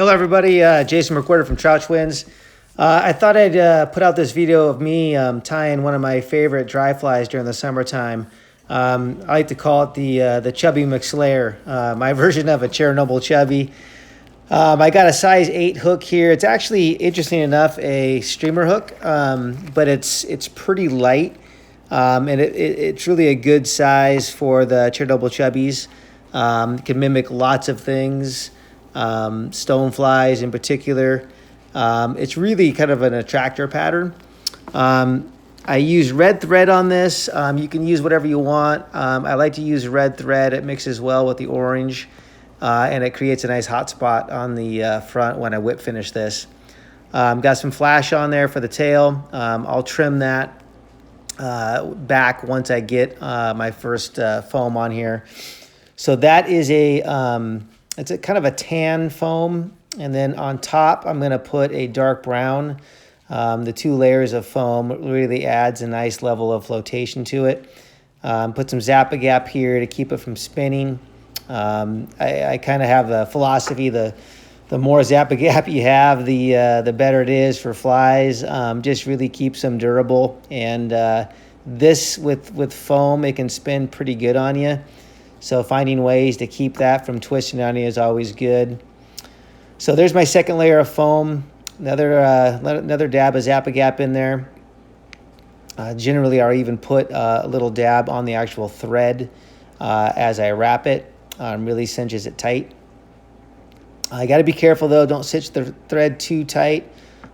Hello, everybody. Jason McWhirter from Trout Twins. I thought I'd put out this video of me tying one of my favorite dry flies during the summertime. I like to call it the Chubby McSlayer, my version of a Chernobyl Chubby. I got a size 8 hook here. It's actually, interesting enough, a streamer hook, but it's pretty light, and it's really a good size for the Chernobyl Chubbies. It can mimic lots of things. Stoneflies in particular. It's really kind of an attractor pattern. I use red thread on this. You can use whatever you want. I like to use red thread. It mixes well with the orange, and it creates a nice hot spot on the front when I whip finish this. Got some flash on there for the tail. I'll trim that back once I get my first foam on here. So that is it's a kind of a tan foam, and then on top I'm going to put a dark brown. The 2 layers of foam really adds a nice level of flotation to it. Put some Zap-A-Gap here to keep it from spinning. I kind of have the philosophy, the more Zap-A-Gap you have, the better it is for flies. Just really keeps them durable, and this with foam, it can spin pretty good on you. So finding ways to keep that from twisting on you is always good. So there's my second layer of foam. Another dab of Zap-A-Gap in there. Generally, I'll even put a little dab on the actual thread as I wrap it. Really cinches it tight. I got to be careful, though. Don't cinch the thread too tight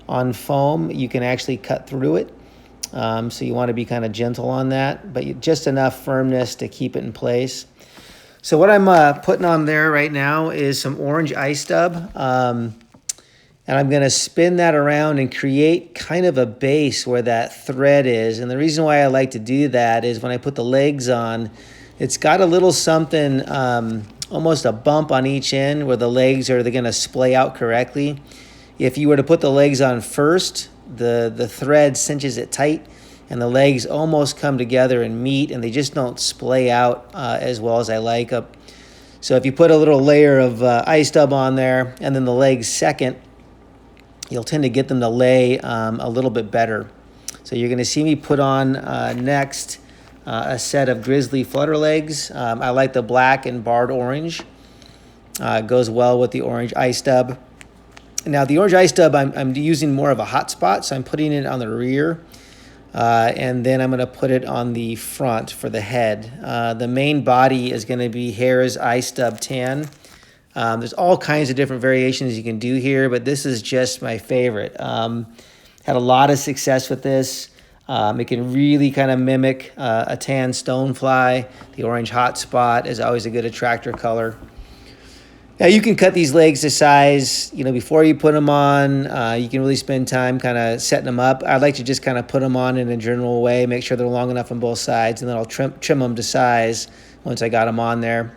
on foam. You can actually cut through it. So you want to be kind of gentle on that, but just enough firmness to keep it in place. So what I'm putting on there right now is some orange ice dub, and I'm going to spin that around and create kind of a base where that thread is. And the reason why I like to do that is when I put the legs on, it's got a little something, almost a bump on each end where the legs are going to splay out correctly. If you were to put the legs on first, the thread cinches it tight, and the legs almost come together and meet, and they just don't splay out as well as I like them. So if you put a little layer of ice dub on there and then the legs second, you'll tend to get them to lay a little bit better. So you're going to see me put on next a set of grizzly flutter legs. I like the black and barred orange. It goes well with the orange ice dub. Now the orange ice dub, I'm using more of a hot spot, so I'm putting it on the rear. And then I'm going to put it on the front for the head. The main body is going to be Hare's Ice Dub Tan. There's all kinds of different variations you can do here, but this is just my favorite. Had a lot of success with this. It can really kind of mimic a tan stonefly. The orange hot spot is always a good attractor color. Now you can cut these legs to size, before you put them on. You can really spend time kind of setting them up. I like to just kind of put them on in a general way, make sure they're long enough on both sides, and then I'll trim them to size once I got them on there.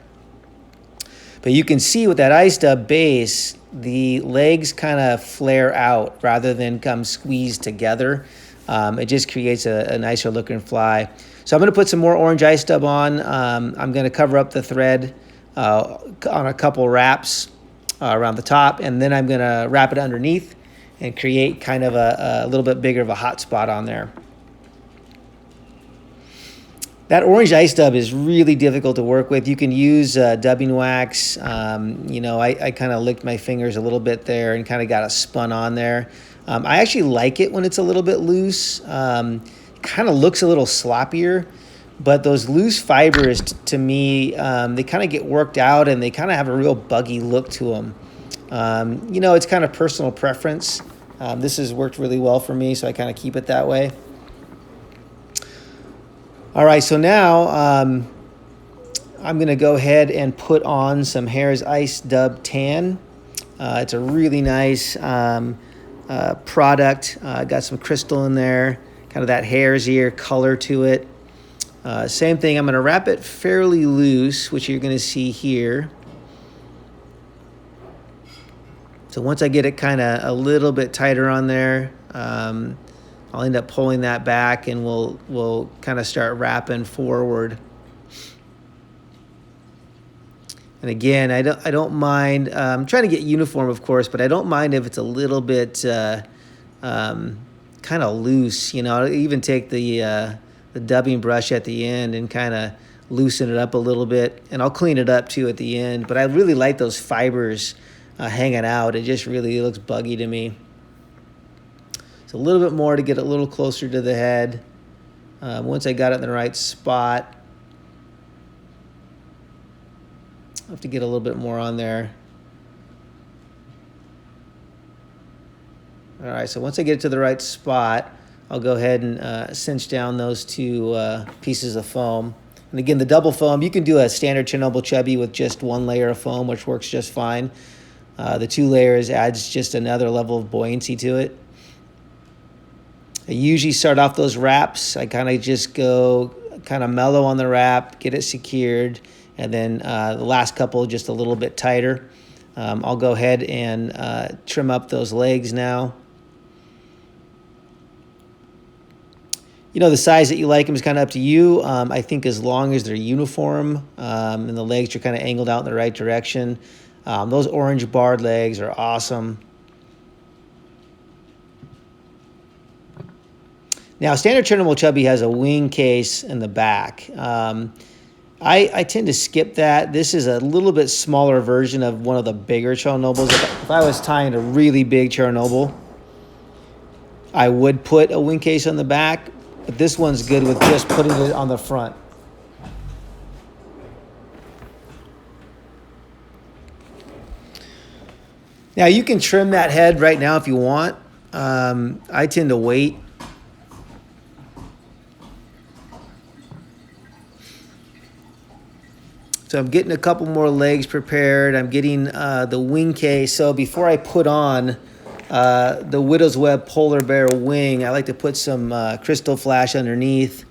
But you can see with that ice dub base, the legs kind of flare out rather than come squeezed together. It just creates a nicer looking fly. So I'm going to put some more orange ice dub on. I'm going to cover up the thread on a couple wraps around the top, and then I'm going to wrap it underneath and create kind of a little bit bigger of a hot spot on there. That orange ice dub is really difficult to work with. You can use dubbing wax. I kind of licked my fingers a little bit there and kind of got it spun on there. I actually like it when it's a little bit loose. Kind of looks a little sloppier. But those loose fibers, to me, they kind of get worked out, and they kind of have a real buggy look to them. It's kind of personal preference. This has worked really well for me, so I kind of keep it that way. All right, so now I'm going to go ahead and put on some Hare's Ice Dub Tan. It's a really nice product. Got some crystal in there, kind of that hare's ear color to it. Same thing, I'm going to wrap it fairly loose, which you're going to see here. So once I get it kind of a little bit tighter on there, I'll end up pulling that back, and we'll kind of start wrapping forward. And again, I don't mind. I'm trying to get uniform, of course, but I don't mind if it's a little bit kind of loose. You know, I'll even take the dubbing brush at the end and kind of loosen it up a little bit, and I'll clean it up too at the end. But I really like those fibers hanging out. It just really looks buggy to me. So a little bit more to get a little closer to the head. Once I got it in the right spot, I'll have to get a little bit more on there. All right, so once I get it to the right spot, I'll go ahead and cinch down those two pieces of foam. And again, the double foam, you can do a standard Chernobyl Chubby with just one layer of foam, which works just fine. The 2 layers adds just another level of buoyancy to it. I usually start off those wraps. I kind of just go kind of mellow on the wrap, get it secured, and then the last couple just a little bit tighter. I'll go ahead and trim up those legs now. You know, the size that you like them is kind of up to you. I think as long as they're uniform and the legs are kind of angled out in the right direction. Those orange barred legs are awesome. Now, standard Chernobyl Chubby has a wing case in the back. I tend to skip that. This is a little bit smaller version of one of the bigger Chernobyls. If I was tying a really big Chernobyl, I would put a wing case on the back, but this one's good with just putting it on the front. Now, you can trim that head right now if you want. I tend to wait. So I'm getting a couple more legs prepared. I'm getting the wing case. So before I put on the Widow's Web Polar Bear wing, I like to put some Crystal Flash underneath,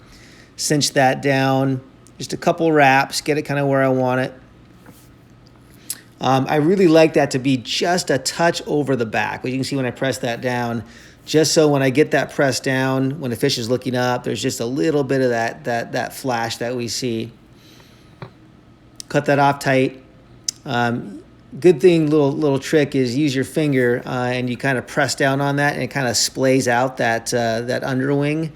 cinch that down, just a couple wraps, get it kind of where I want it. I really like that to be just a touch over the back. But you can see when I press that down, just so when I get that pressed down, when the fish is looking up, there's just a little bit of that flash that we see. Cut that off tight. Good thing, little trick is use your finger and you kind of press down on that and it kind of splays out that underwing,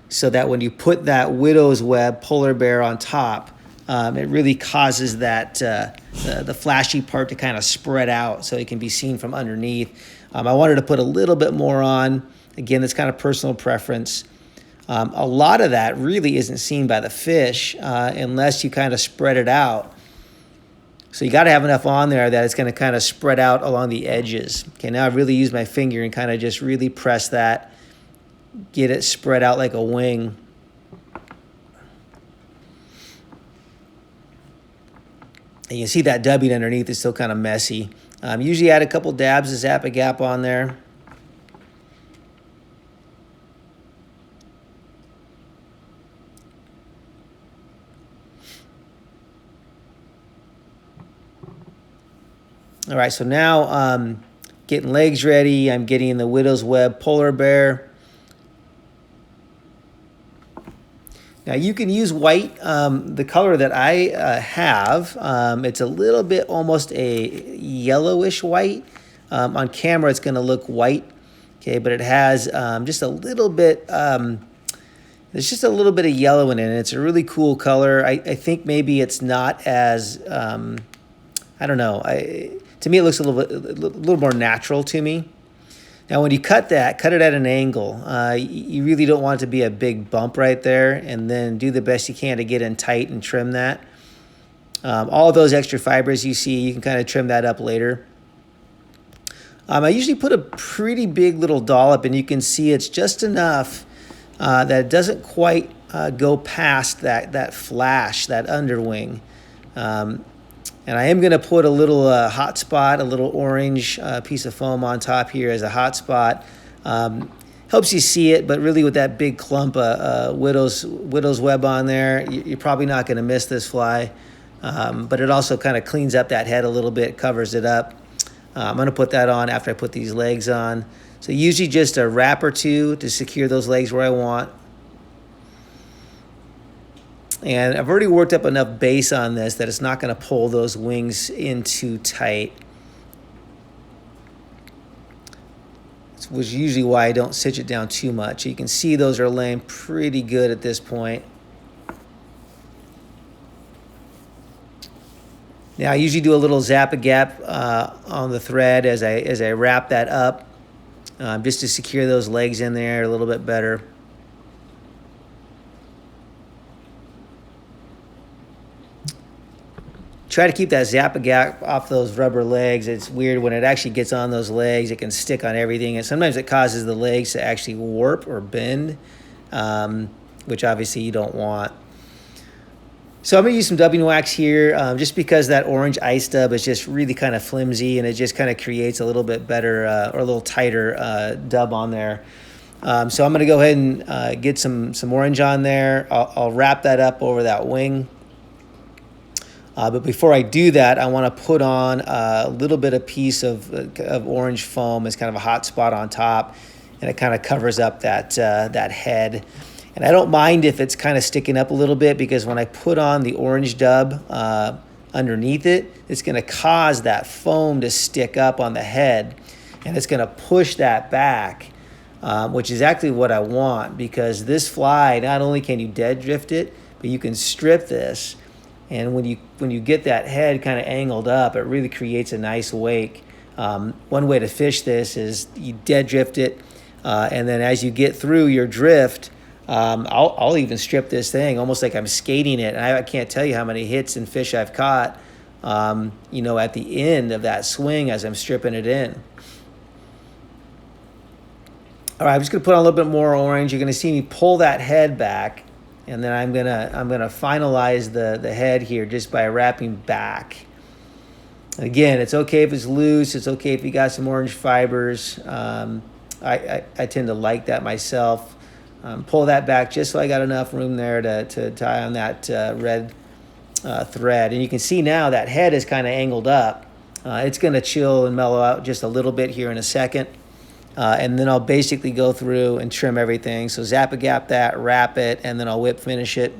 so that when you put that Widow's Web Polar Bear on top, it really causes that the flashy part to kind of spread out so it can be seen from underneath. I wanted to put a little bit more on. Again, that's kind of personal preference. A lot of that really isn't seen by the fish unless you kind of spread it out. So you got to have enough on there that it's going to kind of spread out along the edges. Okay, now I've really used my finger and kind of just really press that, get it spread out like a wing. And you see that dubbing underneath is still kind of messy. Usually add a couple dabs of Zap-A-Gap on there. All right, so now getting legs ready. I'm getting the Widow's Web Polar Bear. Now you can use white, the color that I have. It's a little bit almost a yellowish white. On camera it's going to look white, okay, but it has just a little bit, there's just a little bit of yellow in it. And it's a really cool color. I think maybe it's not as, I don't know, to me it looks a little more natural to me. Now, when you cut it at an angle. You really don't want it to be a big bump right there, and then do the best you can to get in tight and trim that. All of those extra fibers you see, you can kind of trim that up later. I usually put a pretty big little dollop, and you can see it's just enough that it doesn't quite go past that flash, that underwing. And I am going to put a little hot spot, a little orange piece of foam on top here as a hot spot. Helps you see it, but really with that big clump of Widow's Web on there, you're probably not going to miss this fly. But it also kind of cleans up that head a little bit, covers it up. I'm going to put that on after I put these legs on. So usually just a wrap or two to secure those legs where I want. And I've already worked up enough base on this that it's not going to pull those wings in too tight, which is usually why I don't stitch it down too much. You can see those are laying pretty good at this point. Now I usually do a little zap-a-gap on the thread as I wrap that up, just to secure those legs in there a little bit better. Try to keep that zap-a-gap off those rubber legs. It's weird when it actually gets on those legs, it can stick on everything, and sometimes it causes the legs to actually warp or bend, which obviously you don't want. So I'm going to use some dubbing wax here, just because that orange ice dub is just really kind of flimsy, and it just kind of creates a little bit better or a little tighter dub on there. So I'm going to go ahead and get some orange on there. I'll wrap that up over that wing. But before I do that, I want to put on a little bit of piece of orange foam as kind of a hot spot on top, and it kind of covers up that head. And I don't mind if it's kind of sticking up a little bit, because when I put on the orange dub underneath it, it's going to cause that foam to stick up on the head, and it's going to push that back, which is exactly what I want, because this fly, not only can you dead drift it, but you can strip this. And when you get that head kind of angled up, it really creates a nice wake. One way to fish this is you dead drift it, and then as you get through your drift, I'll even strip this thing almost like I'm skating it. And I can't tell you how many hits and fish I've caught, you know, at the end of that swing as I'm stripping it in. All right, I'm just gonna put on a little bit more orange. You're gonna see me pull that head back. And then I'm gonna finalize the head here just by wrapping back. Again, it's okay if it's loose. It's okay if you got some orange fibers. I tend to like that myself. Pull that back just so I got enough room there to tie on that red thread. And you can see now that head is kind of angled up. It's gonna chill and mellow out just a little bit here in a second. And then I'll basically go through and trim everything. So zap-a-gap that, wrap it, and then I'll whip finish it.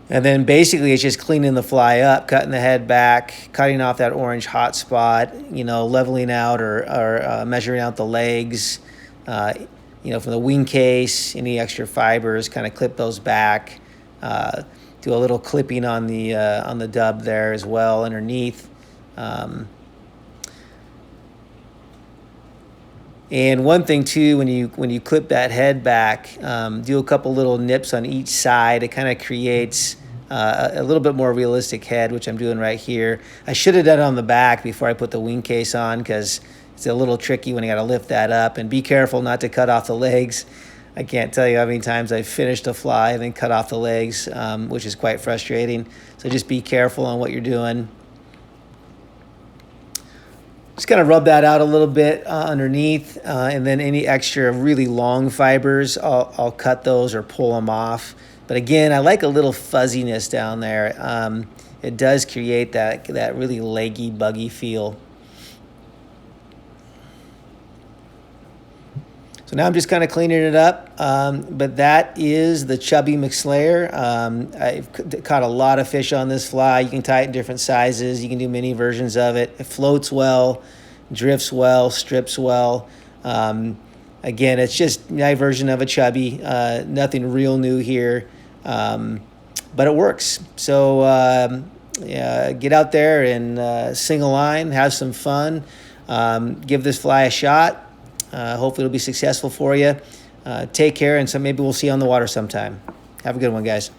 And then basically it's just cleaning the fly up, cutting the head back, cutting off that orange hot spot, you know, leveling out or measuring out the legs, you know, from the wing case, any extra fibers, kind of clip those back. Do a little clipping on the dub there as well underneath. And one thing too, when you clip that head back, do a couple little nips on each side. It kind of creates a little bit more realistic head, which I'm doing right here. I should have done it on the back before I put the wing case on, because it's a little tricky when you got to lift that up. And be careful not to cut off the legs. I can't tell you how many times I've finished a fly and then cut off the legs, which is quite frustrating. So just be careful on what you're doing. Just kind of rub that out a little bit underneath, and then any extra really long fibers, I'll cut those or pull them off. But again, I like a little fuzziness down there. It does create that really leggy, buggy feel. So now I'm just kind of cleaning it up, but that is the Chubby McSlayer. I've caught a lot of fish on this fly. You can tie it in different sizes. You can do many versions of it. It floats well, drifts well, strips well. Again, it's just my version of a Chubby. Nothing real new here, but it works. So get out there and sing a line, have some fun, give this fly a shot. Hopefully it'll be successful for you. Take care, and so maybe we'll see you on the water sometime. Have a good one, guys.